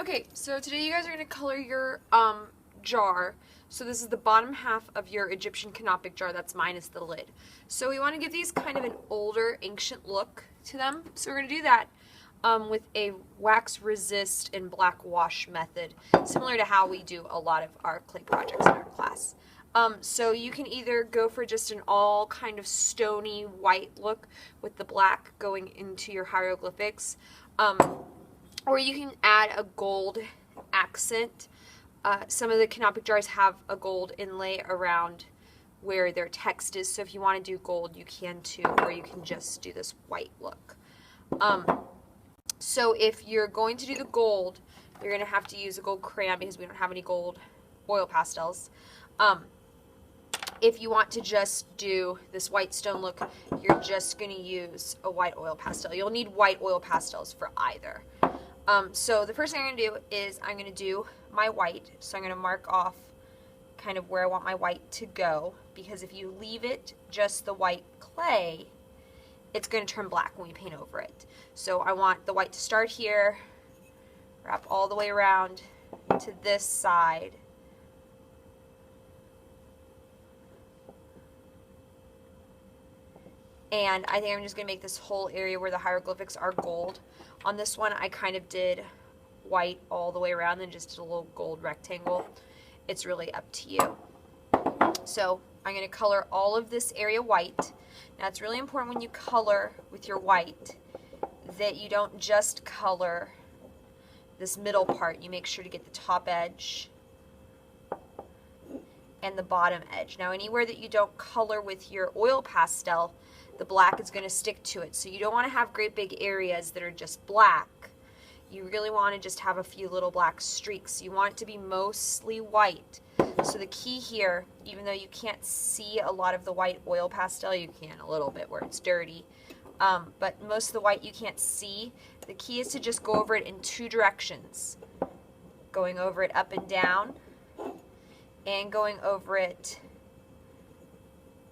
Okay, so today you guys are going to color your jar. So this is the bottom half of your Egyptian canopic jar that's minus the lid. So we want to give these kind of an older, ancient look to them. So we're going to do that with a wax resist and black wash method, similar to how we do a lot of our clay projects in our class. So you can either go for just an all kind of stony white look with the black going into your hieroglyphics, or you can add a gold accent. Some of the canopic jars have a gold inlay around where their text is, so if you want to do gold you can too, or you can just do this white look. So if you're going to do the gold, you're going to have to use a gold crayon because we don't have any gold oil pastels. If you want to just do this white stone look, you're just going to use a white oil pastel. You'll need white oil pastels for either. So the first thing I'm going to do is I'm going to do my white. So I'm going to mark off kind of where I want my white to go, because if you leave it just the white clay, it's going to turn black when we paint over it. So I want the white to start here, wrap all the way around to this side, and I think I'm just going to make this whole area where the hieroglyphics are gold. On this one I kind of did white all the way around and just did a little gold rectangle. It's really up to you. So I'm going to color all of this area white. Now it's really important when you color with your white that you don't just color this middle part. You make sure to get the top edge and the bottom edge. Now anywhere that you don't color with your oil pastel, the black is going to stick to it. So you don't want to have great big areas that are just black. You really want to just have a few little black streaks. You want it to be mostly white. So the key here, even though you can't see a lot of the white oil pastel, you can a little bit where it's dirty, but most of the white you can't see. The key is to just go over it in two directions. Going over it up and down, and going over it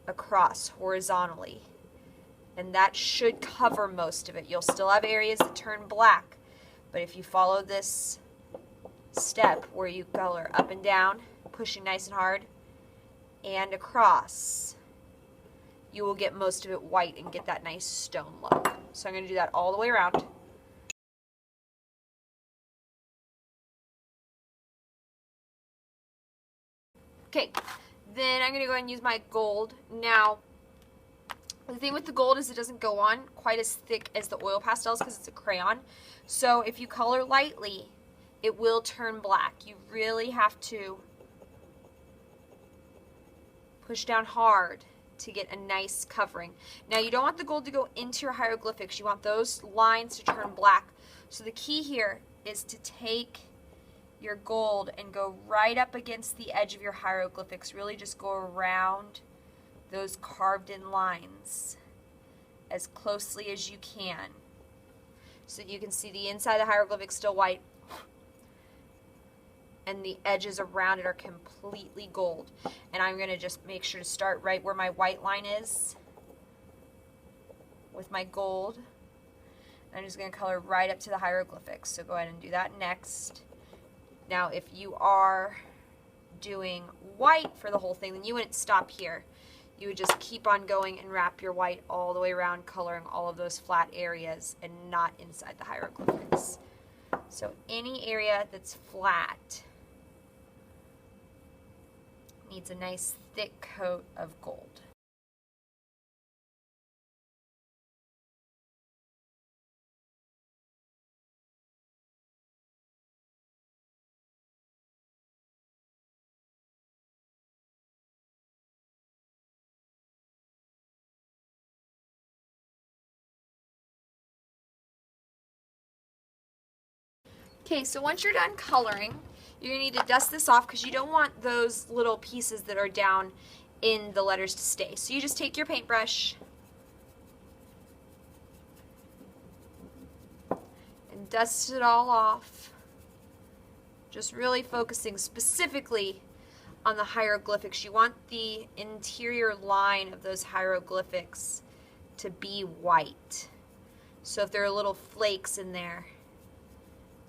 across horizontally. And that should cover most of it. You'll still have areas that turn black, but if you follow this step where you color up and down, pushing nice and hard, and across, you will get most of it white and get that nice stone look. So I'm going to do that all the way around. Okay, then I'm going to go ahead and use my gold. Now, the thing with the gold is it doesn't go on quite as thick as the oil pastels because it's a crayon. So if you color lightly, it will turn black. You really have to push down hard to get a nice covering. Now you don't want the gold to go into your hieroglyphics. You want those lines to turn black. So the key here is to take your gold and go right up against the edge of your hieroglyphics. Really just go around those carved in lines as closely as you can, so that you can see the inside of the hieroglyphic still white and the edges around it are completely gold. And I'm going to just make sure to start right where my white line is with my gold. I'm just going to color right up to the hieroglyphics, so go ahead and do that next. Now if you are doing white for the whole thing, then you wouldn't stop here. You would just keep on going and wrap your white all the way around, coloring all of those flat areas and not inside the hieroglyphics. So any area that's flat needs a nice thick coat of gold. Okay, so once you're done coloring, you're going to need to dust this off because you don't want those little pieces that are down in the letters to stay. So you just take your paintbrush and dust it all off, just really focusing specifically on the hieroglyphics. You want the interior line of those hieroglyphics to be white. So if there are little flakes in there,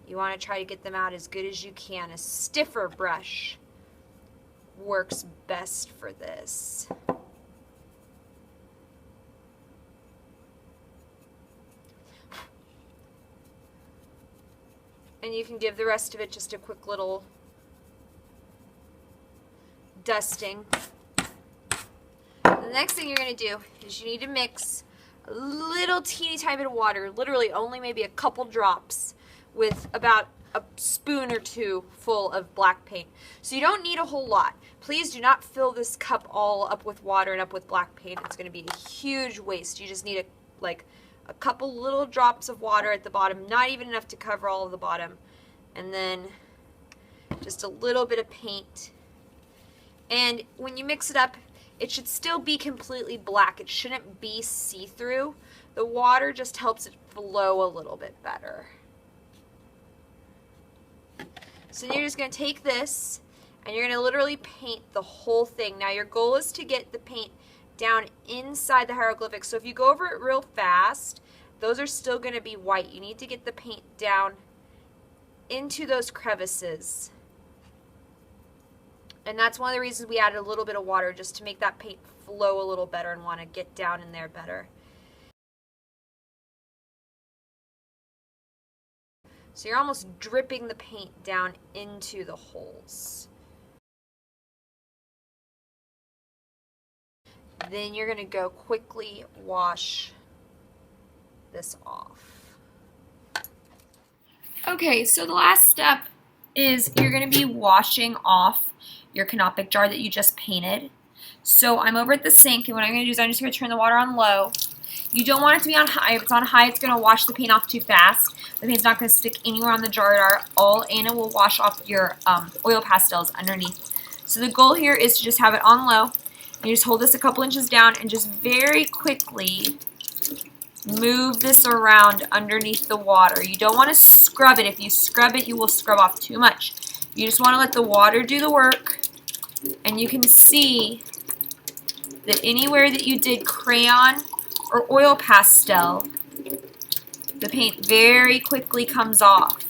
You want to try to get them out as good as you can. A stiffer brush works best for this. And you can give the rest of it just a quick little dusting. The next thing you're going to do is you need to mix a little teeny tiny bit of water, literally only maybe a couple drops, with about a spoon or two full of black paint. So you don't need a whole lot. Please do not fill this cup all up with water and up with black paint. It's going to be a huge waste. You just need a couple little drops of water at the bottom, not even enough to cover all of the bottom, and then just a little bit of paint. And when you mix it up, it should still be completely black. It shouldn't be see-through. The water just helps it flow a little bit better. So you're just going to take this and you're going to literally paint the whole thing. Now your goal is to get the paint down inside the hieroglyphics. So if you go over it real fast, those are still going to be white. You need to get the paint down into those crevices. And that's one of the reasons we added a little bit of water, just to make that paint flow a little better and want to get down in there better. So you're almost dripping the paint down into the holes. Then you're going to go quickly wash this off. Okay, so the last step is you're going to be washing off your Canopic jar that you just painted. So I'm over at the sink, and what I'm going to do is I'm just going to turn the water on low. You don't want it to be on high. If it's on high, it's going to wash the paint off too fast. The paint's not going to stick anywhere on the jar. All Anna will wash off your oil pastels underneath. So the goal here is to just have it on low. And you just hold this a couple inches down and just very quickly move this around underneath the water. You don't want to scrub it. If you scrub it, you will scrub off too much. You just want to let the water do the work. And you can see that anywhere that you did crayon or oil pastel, the paint very quickly comes off.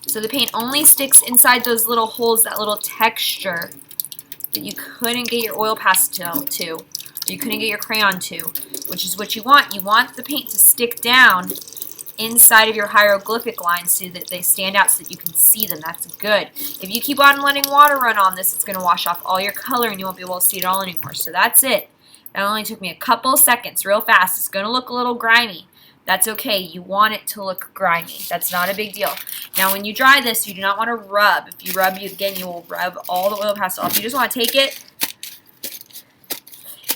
So the paint only sticks inside those little holes, that little texture that you couldn't get your oil pastel to, or you couldn't get your crayon to, which is what you want. You want the paint to stick down inside of your hieroglyphic lines so that they stand out so that you can see them. That's good. If you keep on letting water run on this, it's going to wash off all your color and you won't be able to see it all anymore. So that's it. That only took me a couple seconds, real fast. It's going to look a little grimy. That's okay. You want it to look grimy. That's not a big deal. Now, when you dry this, you do not want to rub. If you rub, again, you will rub all the oil pastel off. You just want to take it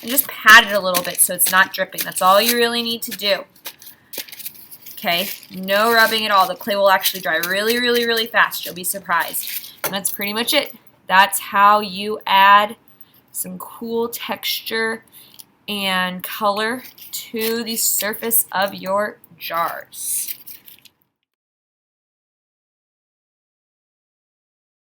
and just pat it a little bit so it's not dripping. That's all you really need to do. Okay? No rubbing at all. The clay will actually dry really, really, really fast. You'll be surprised. And that's pretty much it. That's how you add some cool texture and color to the surface of your jars.